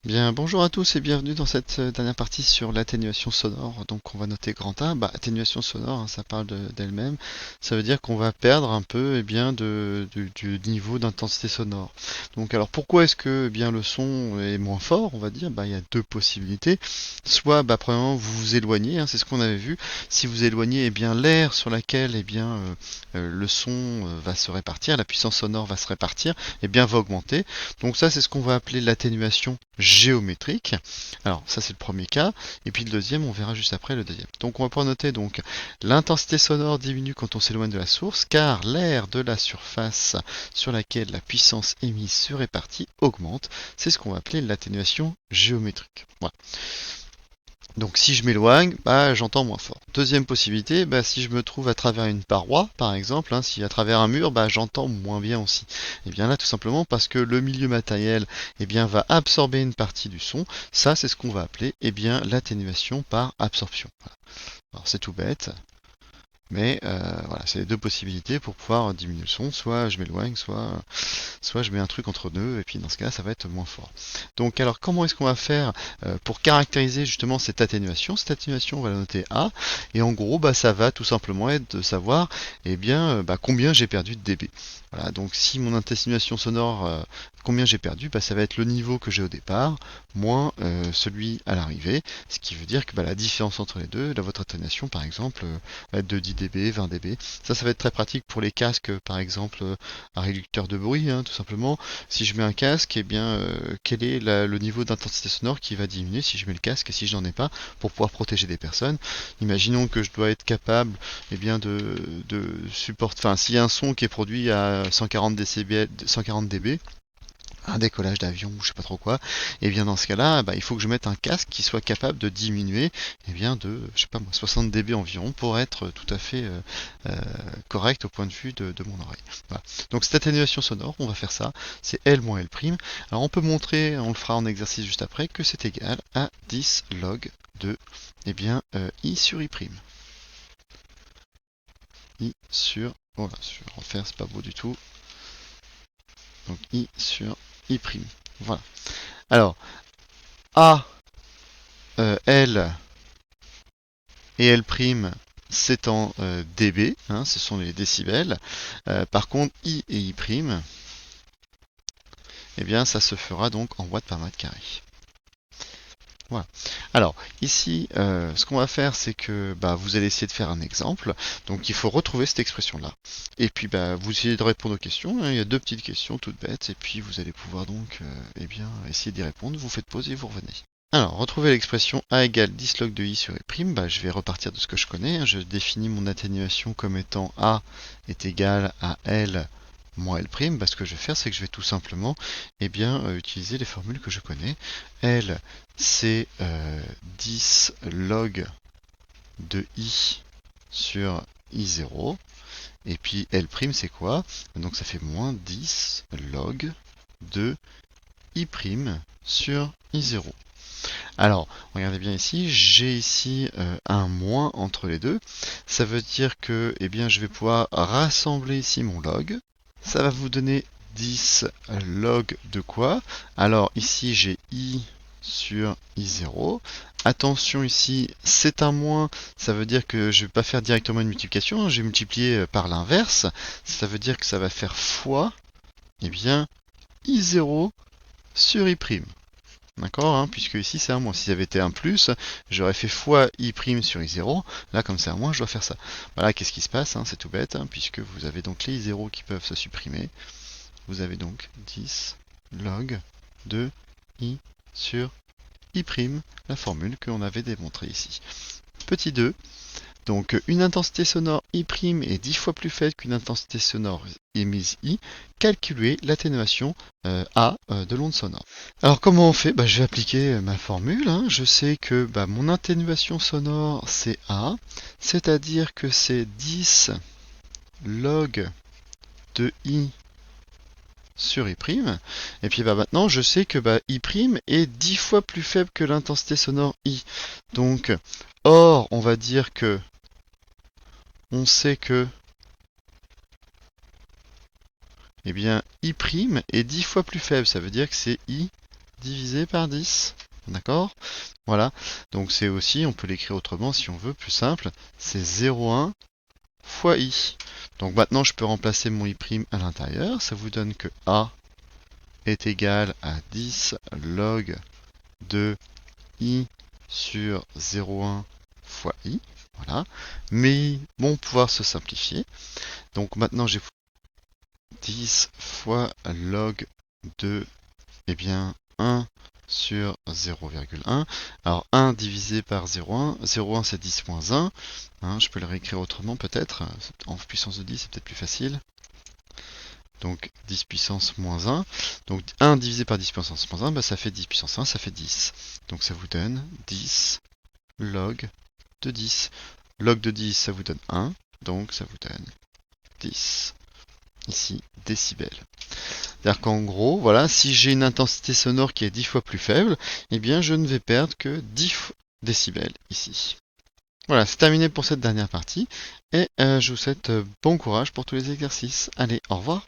Bien, bonjour à tous et bienvenue dans cette dernière partie sur l'atténuation sonore. Donc on va noter grand A, atténuation sonore, hein, ça parle d'elle-même. Ça veut dire qu'on va perdre un peu bien, du niveau d'intensité sonore. Donc alors pourquoi est-ce que bien, le son est moins fort, on va dire il y a deux possibilités. Soit premièrement vous vous éloignez, hein, c'est ce qu'on avait vu. Si vous éloignez, bien l'air sur laquelle le son va se répartir, la puissance sonore va se répartir, bien va augmenter. Donc ça, c'est ce qu'on va appeler l'atténuation géométrique. Alors ça, c'est le premier cas. Et puis le deuxième, on verra juste après le deuxième. Donc on va pouvoir noter donc l'intensité sonore diminue quand on s'éloigne de la source, car l'air de la surface sur laquelle la puissance émise se répartit augmente. C'est ce qu'on va appeler l'atténuation géométrique. Voilà. Donc si je m'éloigne, j'entends moins fort. Deuxième possibilité, si je me trouve à travers une paroi, par exemple, hein, si à travers un mur, j'entends moins bien aussi. Et bien là, tout simplement parce que le milieu matériel, va absorber une partie du son. Ça, c'est ce qu'on va appeler, l'atténuation par absorption. Voilà. Alors c'est tout bête. Mais voilà, c'est les deux possibilités pour pouvoir diminuer le son. Soit je m'éloigne, soit je mets un truc entre deux, et puis dans ce cas, ça va être moins fort. Donc alors, comment est-ce qu'on va faire pour caractériser justement cette atténuation? Cette atténuation, on va la noter A, et en gros, ça va tout simplement être de savoir combien j'ai perdu de dB. Voilà, donc si mon atténuation sonore, combien j'ai perdu, ça va être le niveau que j'ai au départ, moins celui à l'arrivée, ce qui veut dire que la différence entre les deux, là, votre atténuation par exemple, va être de 10 dB, 20 dB. Ça va être très pratique pour les casques, par exemple, un réducteur de bruit, hein, tout simplement. Si je mets un casque, quel est le niveau d'intensité sonore qui va diminuer si je mets le casque et si je n'en ai pas, pour pouvoir protéger des personnes. Imaginons que je dois être capable de supporter, enfin, s'il y a un son qui est produit à 140 dB, 140 dB, un décollage d'avion ou je sais pas trop quoi, et bien dans ce cas-là, il faut que je mette un casque qui soit capable de diminuer de, je sais pas moi, 60 dB environ pour être tout à fait euh, correct au point de vue de mon oreille. Voilà. Donc cette atténuation sonore, on va faire ça, c'est L moins L'. Alors on peut montrer, on le fera en exercice juste après, que c'est égal à 10 log de I sur I'. I sur, voilà, sur refaire, c'est pas beau du tout. Donc I sur I'. Voilà. Alors, A, L et L', c'est en dB, hein, ce sont les décibels. Par contre, I et I', ça se fera donc en watts par mètre carré. Voilà. Alors, ici, ce qu'on va faire, c'est que vous allez essayer de faire un exemple. Donc, il faut retrouver cette expression-là. Et puis, vous essayez de répondre aux questions, hein. Il y a deux petites questions toutes bêtes. Et puis, vous allez pouvoir donc essayer d'y répondre. Vous faites pause et vous revenez. Alors, retrouver l'expression A égale 10 log de I sur I', je vais repartir de ce que je connais, hein. Je définis mon atténuation comme étant A est égal à L moins L'. Ce que je vais faire, c'est que je vais tout simplement utiliser les formules que je connais. L, c'est 10 log de I sur I0. Et puis L', c'est quoi? Donc ça fait moins 10 log de I' sur I0. Alors, regardez bien ici, j'ai ici un moins entre les deux. Ça veut dire que je vais pouvoir rassembler ici mon log. Ça va vous donner 10 log de quoi? Alors ici j'ai I sur I0. Attention ici, c'est un moins, ça veut dire que je ne vais pas faire directement une multiplication, hein. Je vais multiplier par l'inverse. Ça veut dire que ça va faire fois I0 sur I'. D'accord, hein, puisque ici c'est un moins. Si ça avait été un plus, j'aurais fait fois I' sur I0. Là, comme c'est un moins, je dois faire ça. Voilà, qu'est-ce qui se passe, hein, c'est tout bête, hein, puisque vous avez donc les I0 qui peuvent se supprimer. Vous avez donc 10 log de I sur I', la formule que l'on avait démontrée ici. Petit 2, donc une intensité sonore I' est 10 fois plus faible qu'une intensité sonore émise I. Calculez l'atténuation A de l'onde sonore. Alors comment on fait? Je vais appliquer ma formule, hein. Je sais que mon atténuation sonore c'est A, c'est-à-dire que c'est 10 log de I sur I'. Et puis maintenant je sais que I' est 10 fois plus faible que l'intensité sonore I. Donc, or on va dire que on sait que I' est 10 fois plus faible, ça veut dire que c'est I divisé par 10. D'accord? Voilà. Donc c'est aussi, on peut l'écrire autrement si on veut, plus simple. C'est 0,1 fois i. Donc maintenant, je peux remplacer mon i' à l'intérieur. Ça vous donne que a est égal à 10 log de i sur 0,1 fois i. Voilà. Mes i vont pouvoir se simplifier. Donc maintenant, j'ai 10 fois log de, eh bien, 1 sur 0,1. Alors 1 divisé par 0,1, 0,1 c'est 10 moins 1. Hein, je peux le réécrire autrement peut-être. En puissance de 10, c'est peut-être plus facile. Donc 10 puissance moins 1. Donc 1 divisé par 10 puissance moins 1, bah, ça fait 10 puissance 1, ça fait 10. Donc ça vous donne 10 log de 10. Log de 10, ça vous donne 1. Donc ça vous donne 10. Ici, décibels. C'est-à-dire qu'en gros, voilà, si j'ai une intensité sonore qui est 10 fois plus faible, eh bien je ne vais perdre que 10 décibels ici. Voilà, c'est terminé pour cette dernière partie, et je vous souhaite bon courage pour tous les exercices. Allez, au revoir.